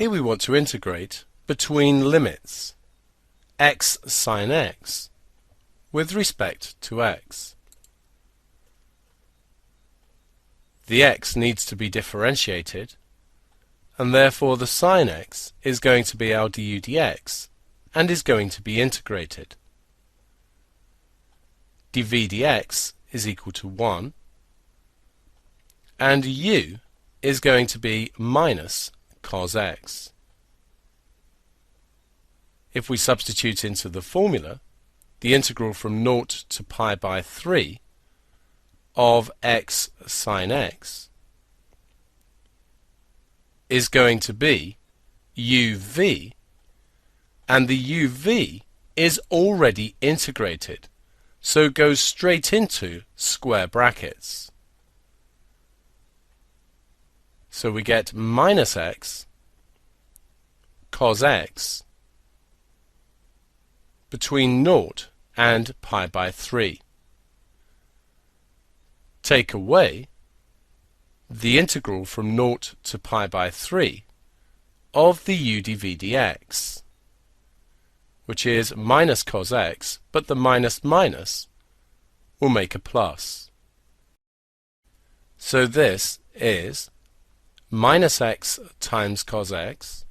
Here we want to integrate between limits x sine x with respect to x. The x needs to be differentiated, and therefore the sine x is going to be our du dx and is going to be integrated. dv dx is equal to 1, and u is going to be minus cos x. If we substitute into the formula, the integral from 0 to pi by 3 of x sine x is going to be uv, and the uv is already integrated, so goes straight into square brackets. So we get minus x cos x between 0 and pi by 3. Take away the integral from 0 to pi by 3 of the u dv dx, which is minus cos x, but the minus minus will make a plus. So this is minus x times cos x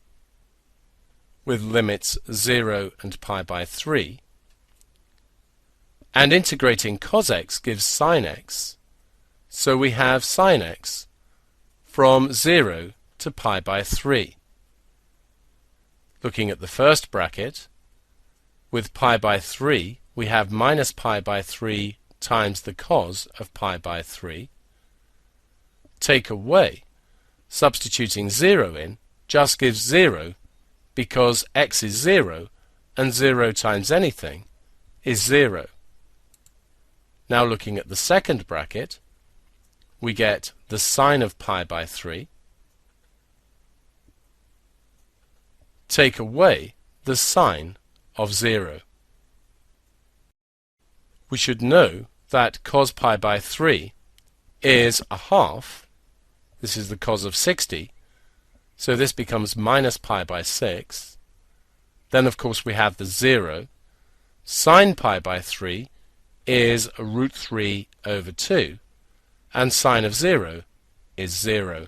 with limits 0 and pi by 3, and integrating cos x gives sine x, so we have sine x from 0 to pi by 3. Looking at the first bracket, with pi by 3 we have minus pi by 3 times the cos of pi by 3. Take away, substituting 0 in just gives 0, because x is 0 and 0 times anything is 0. Now looking at the second bracket, we get the sine of pi by 3. Take away the sine of 0. We should know that cos pi by 3 is a half. This is the cos of 60, so this becomes minus pi by 6. Then of course we have the 0. Sine pi by 3 is root 3 over 2, and sine of 0 is 0.